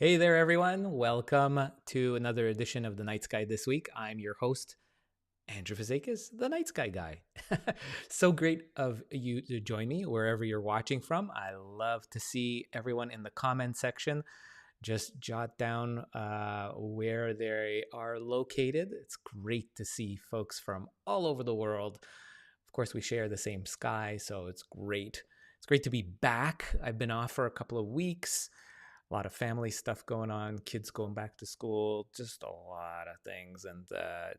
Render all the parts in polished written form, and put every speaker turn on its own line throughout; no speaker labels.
Hey there, everyone. Welcome to another edition of the Night Sky This Week. I'm your host, Andrew Fazekas, the Night Sky guy. So great of you to join me wherever you're watching from. I love to see everyone in the comment section. Just jot down where they are located. It's great to see folks from all over the world. Of course, we share the same sky, so it's great. It's great to be back. I've been off for a couple of weeks. A lot of family stuff going on, kids going back to school, just a lot of things. And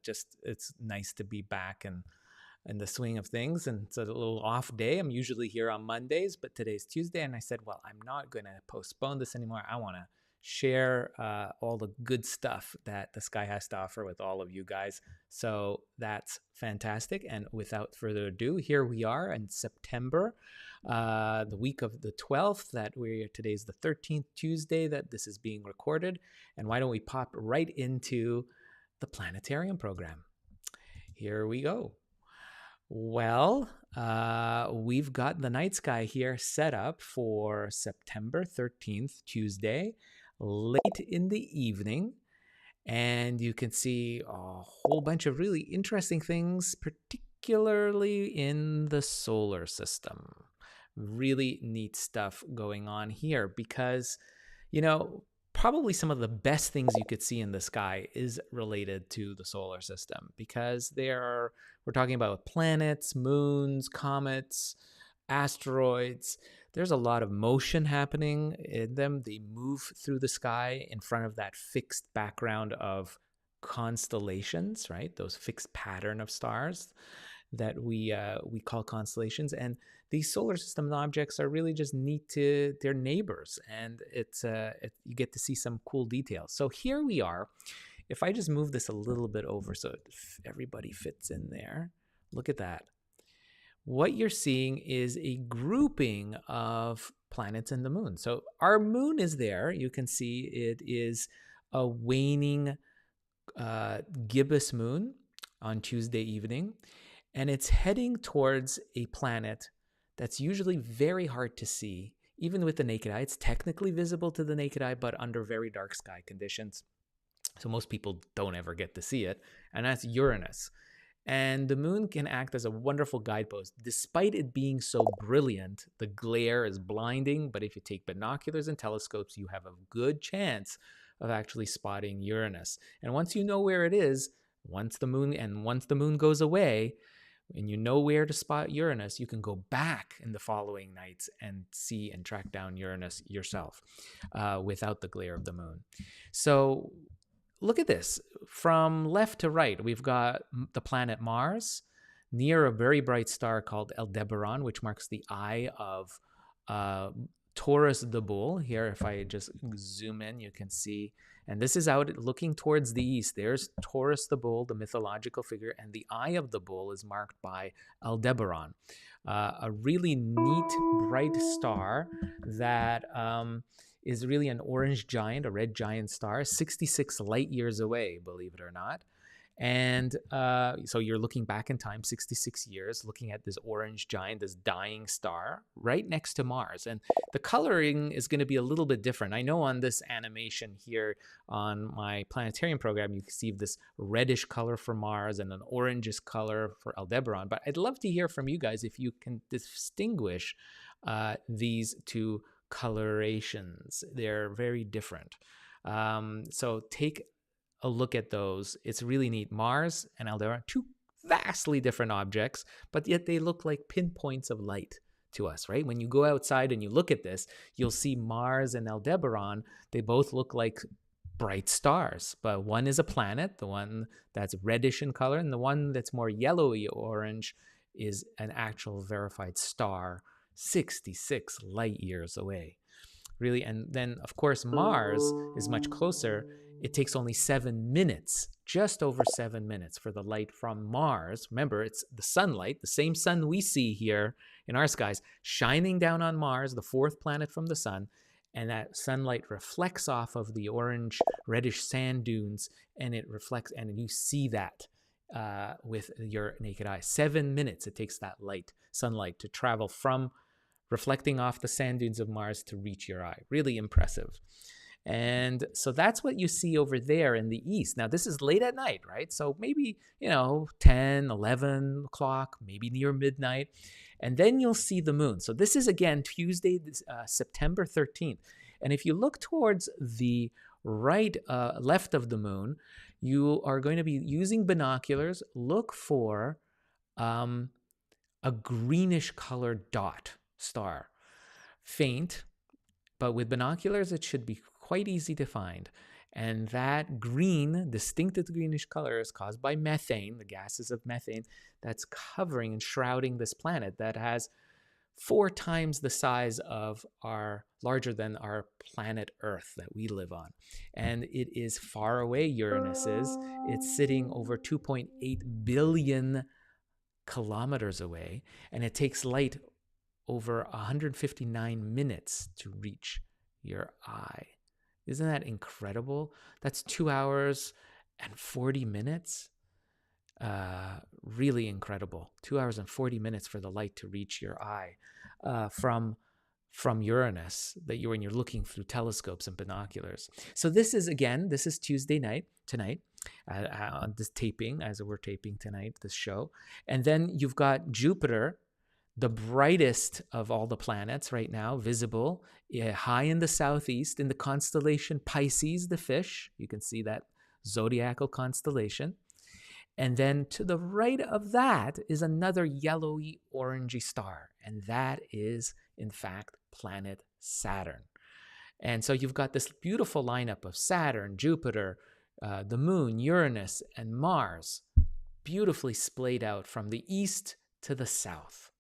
just it's nice to be back and in the swing of things. And it's a little off day. I'm usually here on Mondays, but today's Tuesday. And I said, well, I'm not going to postpone this anymore. I want to share all the good stuff that the sky has to offer with all of you guys. So that's fantastic. And without further ado, here we are in September, the week of the 12th. Today's the 13th Tuesday that this is being recorded. And why don't we pop right into the planetarium program? Here we go. Well, we've got the night sky here set up for September 13th, Tuesday, late in the evening. And you can see a whole bunch of really interesting things, particularly in the solar system. Really neat stuff going on here because, probably some of the best things you could see in the sky is related to the solar system because we're talking about planets, moons, comets, asteroids. There's a lot of motion happening in them. They move through the sky in front of that fixed background of constellations, right? Those fixed pattern of stars that we call constellations. And these solar system objects are really just they're neighbors, and you get to see some cool details. So here we are. If I just move this a little bit over so everybody fits in there, look at that. What you're seeing is a grouping of planets and the moon. So our moon is there. You can see it is a waning gibbous moon on Tuesday evening, and it's heading towards a planet that's usually very hard to see, even with the naked eye. It's technically visible to the naked eye, but under very dark sky conditions. So most people don't ever get to see it, and that's Uranus. And the moon can act as a wonderful guidepost. Despite it being so brilliant, the glare is blinding, but if you take binoculars and telescopes, you have a good chance of actually spotting Uranus. And once you know where it is, once the moon goes away, and you know where to spot Uranus, you can go back in the following nights and see and track down Uranus yourself without the glare of the moon. So look at this. From left to right, we've got the planet Mars near a very bright star called Aldebaran, which marks the eye of Taurus the bull. Here, if I just zoom in, you can see. And this is out looking towards the east. There's Taurus the bull, the mythological figure, and the eye of the bull is marked by Aldebaran, a really neat, bright star that is really an orange giant, a red giant star, 66 light years away, believe it or not. And so you're looking back in time, 66 years, looking at this orange giant, this dying star right next to Mars. And the coloring is going to be a little bit different. I know on this animation here on my planetarium program, you can see this reddish color for Mars and an orangish color for Aldebaran. But I'd love to hear from you guys if you can distinguish these two colorations. They're very different. So take a look at those. It's really neat. Mars and Aldebaran, two vastly different objects, but yet they look like pinpoints of light to us, right? When you go outside and you look at this, you'll see Mars and Aldebaran. They both look like bright stars, but one is a planet, the one that's reddish in color, and the one that's more yellowy orange is an actual verified star 66 light years away. Really, and then of course Mars is much closer. It takes only 7 minutes, just over 7 minutes for the light from Mars. Remember, it's the sunlight, the same sun we see here in our skies, shining down on Mars, the fourth planet from the sun, and that sunlight reflects off of the orange reddish sand dunes, and it reflects, and you see that with your naked eye. 7 minutes it takes that sunlight to travel from reflecting off the sand dunes of Mars to reach your eye. Really impressive. And so that's what you see over there in the east. Now, this is late at night, right? So maybe, 10, 11 o'clock, maybe near midnight. And then you'll see the moon. So this is, again, Tuesday, September 13th. And if you look towards the left of the moon, you are going to be using binoculars. Look for a greenish colored dot star. Faint, but with binoculars, it should be quite easy to find. And that green, distinctive greenish color is caused by methane, the gases of methane that's covering and shrouding this planet that has 4 times the size of larger than our planet Earth that we live on. And it is far away, Uranus is. It's sitting over 2.8 billion kilometers away, and it takes light over 159 minutes to reach your eye. Isn't that incredible? That's 2 hours and 40 minutes. Really incredible. 2 hours and 40 minutes for the light to reach your eye from Uranus when you're looking through telescopes and binoculars. So this is Tuesday night, tonight, on this taping, as we're taping tonight, this show. And then you've got Jupiter, the brightest of all the planets right now, visible high in the southeast in the constellation Pisces, the fish. You can see that zodiacal constellation. And then to the right of that is another yellowy orangey star. And that is, in fact, planet Saturn. And so you've got this beautiful lineup of Saturn, Jupiter, the moon, Uranus, and Mars, beautifully splayed out from the east to the south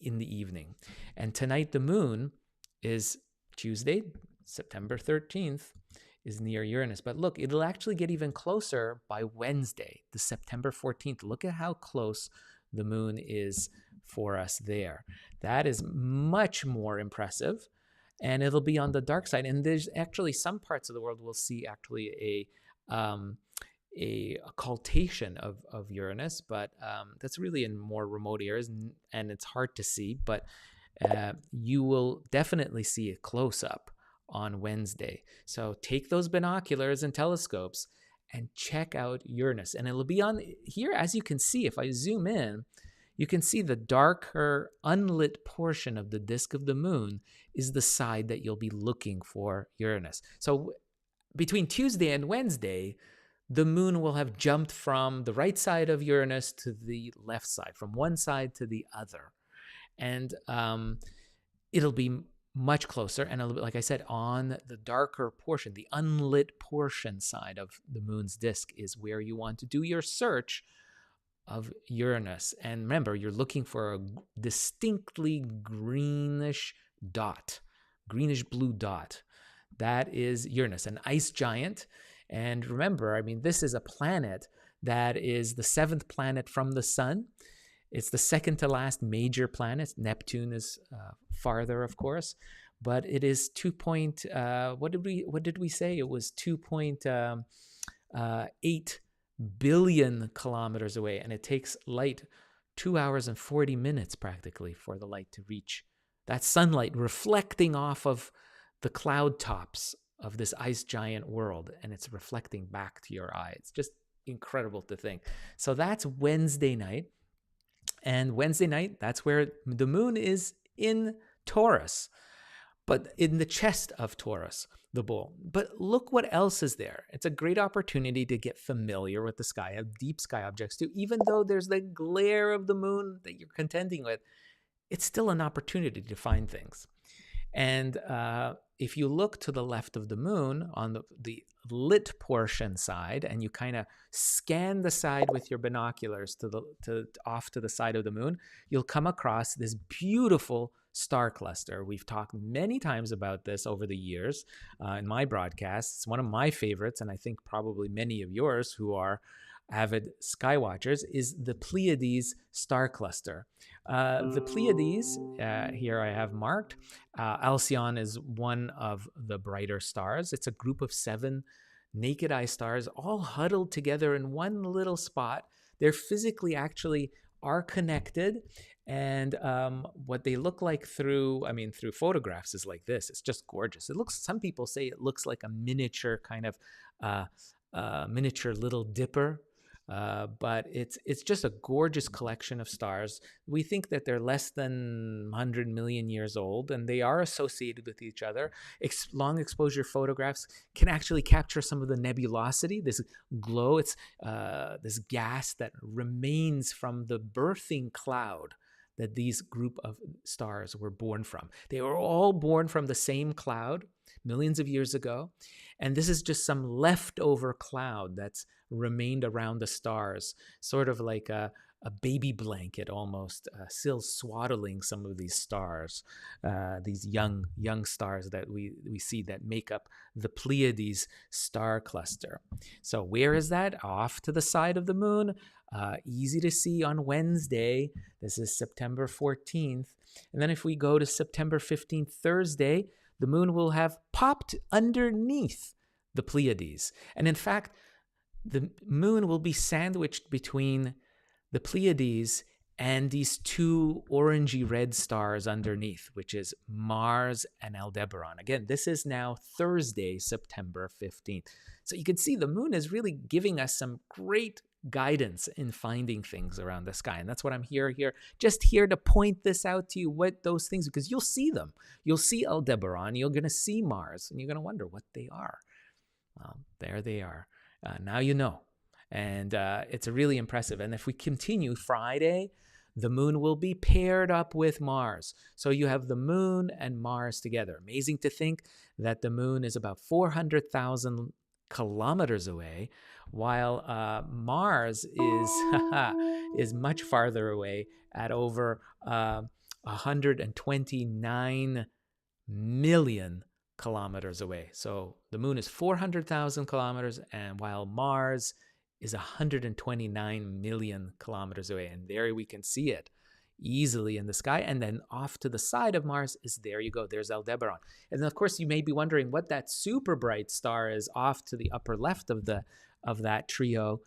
in the evening. And tonight the moon is Tuesday, September 13th, is near Uranus. But look, it'll actually get even closer by Wednesday, the September 14th. Look at how close the moon is for us there. That is much more impressive, and it'll be on the dark side. And there's actually some parts of the world we'll see actually a occultation of Uranus, but that's really in more remote areas, and it's hard to see, but you will definitely see a close-up on Wednesday. So take those binoculars and telescopes and check out Uranus. And it'll be on here, as you can see, if I zoom in, you can see the darker, unlit portion of the disk of the moon is the side that you'll be looking for Uranus. So between Tuesday and Wednesday, the moon will have jumped from the right side of Uranus to the left side, from one side to the other. And it'll be much closer. And like I said, on the darker portion, the unlit portion side of the moon's disk is where you want to do your search of Uranus. And remember, you're looking for a distinctly greenish dot, greenish blue dot. That is Uranus, an ice giant. And remember, this is a planet that is the 7th planet from the sun. It's the second to last major planet. Neptune is farther, of course, but it is what did we say? It was 2.8 billion kilometers away, and it takes light 2 hours and 40 minutes practically for the light to reach. That sunlight reflecting off of the cloud tops of this ice giant world, and it's reflecting back to your eye. It's just incredible to think. So that's Wednesday night. And Wednesday night, that's where the moon is in Taurus, but in the chest of Taurus, the bull. But look what else is there. It's a great opportunity to get familiar with the sky, of deep sky objects too. Even though there's the glare of the moon that you're contending with, it's still an opportunity to find things. And if you look to the left of the moon on the lit portion side, and you kind of scan the side with your binoculars off to the side of the moon, you'll come across this beautiful star cluster. We've talked many times about this over the years in my broadcasts. It's one of my favorites, and I think probably many of yours who are avid sky watchers, is the Pleiades star cluster. The Pleiades, here I have marked, Alcyon is one of the brighter stars. It's a group of 7 naked eye stars all huddled together in one little spot. They're physically actually are connected. And what they look like through photographs is like this. It's just gorgeous. Some people say it looks like a miniature kind of miniature Little Dipper. But it's just a gorgeous collection of stars. We think that they're less than 100 million years old, and they are associated with each other. Long exposure photographs can actually capture some of the nebulosity, this glow. It's this gas that remains from the birthing cloud that these group of stars were born from. They were all born from the same cloud millions of years ago. And this is just some leftover cloud that's remained around the stars, sort of like a baby blanket almost, still swaddling some of these stars, these young stars that we see that make up the Pleiades star cluster. So where is that? Off to the side of the moon. Easy to see on Wednesday. This is September 14th. And then if we go to September 15th, Thursday, the moon will have popped underneath the Pleiades. And in fact, the moon will be sandwiched between the Pleiades and these two orangey red stars underneath, which is Mars and Aldebaran. Again, this is now Thursday, September 15th. So you can see the moon is really giving us some great guidance in finding things around the sky. And that's what I'm here, just here to point this out to you, what those things, because you'll see them. You'll see Aldebaran, you're going to see Mars, and you're going to wonder what they are. Well, there they are. Now you know. And it's really impressive. And if we continue Friday, the moon will be paired up with Mars. So you have the moon and Mars together. Amazing to think that the moon is about 400,000 kilometers away, while Mars is much farther away at over 129 million kilometers away. So the moon is 400,000 kilometers, and while Mars is 129 million kilometers away. And there we can see it easily in the sky. And then off to the side of Mars is, there you go, there's Aldebaran. And then of course you may be wondering what that super bright star is off to the upper left of that trio.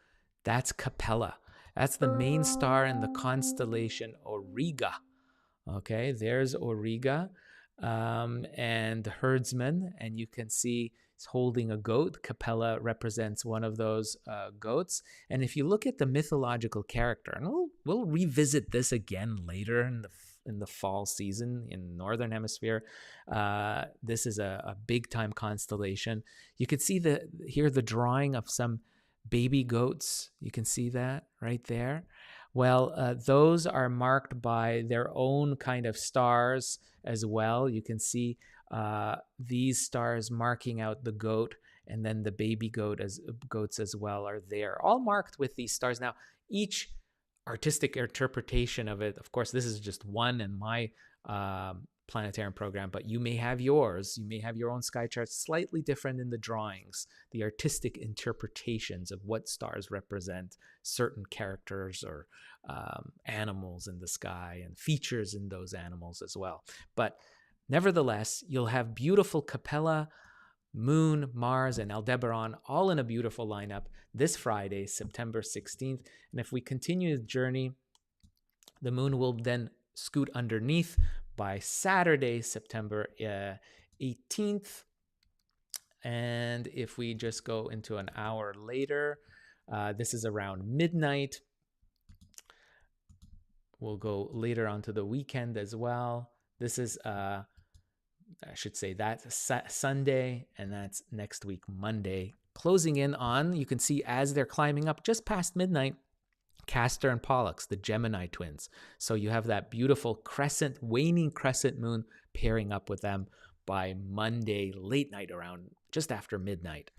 That's Capella. That's the main star in the constellation Auriga. Okay, there's Auriga and the herdsman, and you can see he's holding a goat. Capella represents one of those goats. And if you look at the mythological character, and we'll revisit this again later in the fall season in the Northern Hemisphere. This is a big time constellation. You can see here the drawing of some baby goats. You can see that right there. Well, those are marked by their own kind of stars as well. You can see these stars marking out the goat, and then the baby goats as well are there, all marked with these stars. Now, each artistic interpretation of it, of course, this is just one in my planetarium program, but you may have yours. You may have your own sky charts, slightly different in the drawings, the artistic interpretations of what stars represent certain characters or animals in the sky and features in those animals as well. But nevertheless, you'll have beautiful Capella, Moon, Mars, and Aldebaran all in a beautiful lineup this Friday, September 16th. And if we continue the journey, the moon will then scoot underneath by Saturday, September 18th. And if we just go into an hour later, this is around midnight. We'll go later onto the weekend as well. This is, I should say, that's Sunday, and that's next week, Monday. Closing in on, you can see as they're climbing up just past midnight, Castor and Pollux, the Gemini twins. So you have that beautiful crescent, waning crescent moon pairing up with them by Monday, late night, around just after midnight.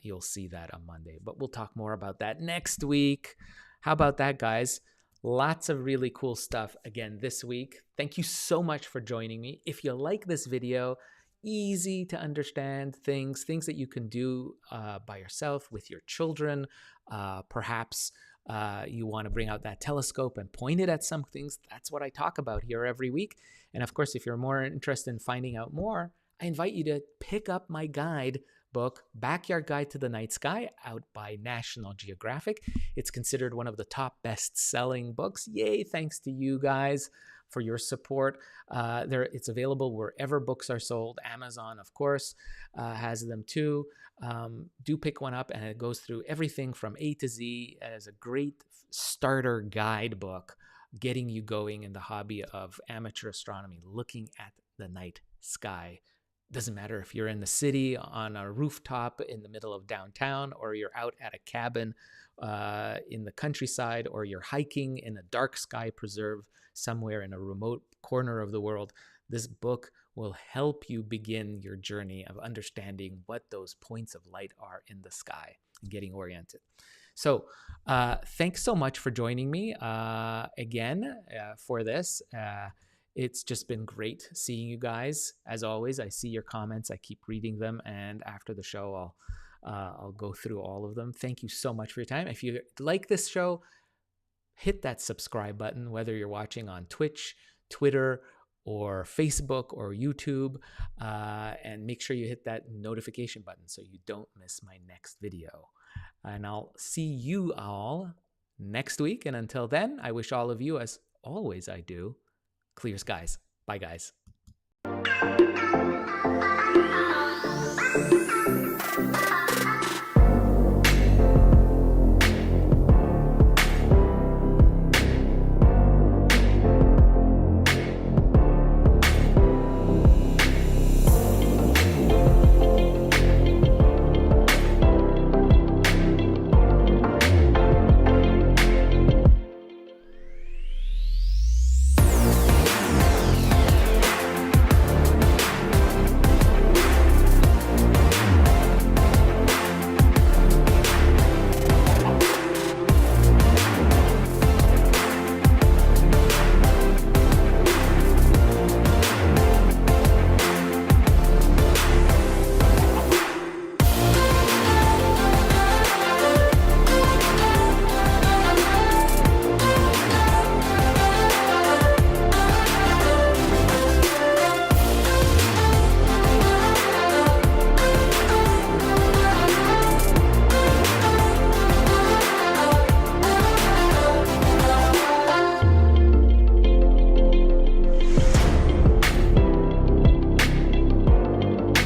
You'll see that on Monday, but we'll talk more about that next week. How about that, guys? Lots of really cool stuff again this week. Thank you so much for joining me. If you like this video, easy to understand things that you can do by yourself with your children. Perhaps you want to bring out that telescope and point it at some things. That's what I talk about here every week. And of course, if you're more interested in finding out more, I invite you to pick up my guide, book, Backyard Guide to the Night Sky, out by National Geographic. It's considered one of the top best-selling books. Yay, thanks to you guys for your support. It's available wherever books are sold. Amazon, of course, has them too. Do pick one up, and it goes through everything from A to Z as a great starter guidebook, getting you going in the hobby of amateur astronomy, looking at the night sky. Doesn't matter if you're in the city on a rooftop in the middle of downtown, or you're out at a cabin in the countryside, or you're hiking in a dark sky preserve somewhere in a remote corner of the world. This book will help you begin your journey of understanding what those points of light are in the sky and getting oriented. So thanks so much for joining me again for this. It's just been great seeing you guys. As always, I see your comments. I keep reading them. And after the show, I'll go through all of them. Thank you so much for your time. If you like this show, hit that subscribe button, whether you're watching on Twitch, Twitter, or Facebook or YouTube, and make sure you hit that notification button so you don't miss my next video. And I'll see you all next week. And until then, I wish all of you, as always I do, clear skies. Bye, guys.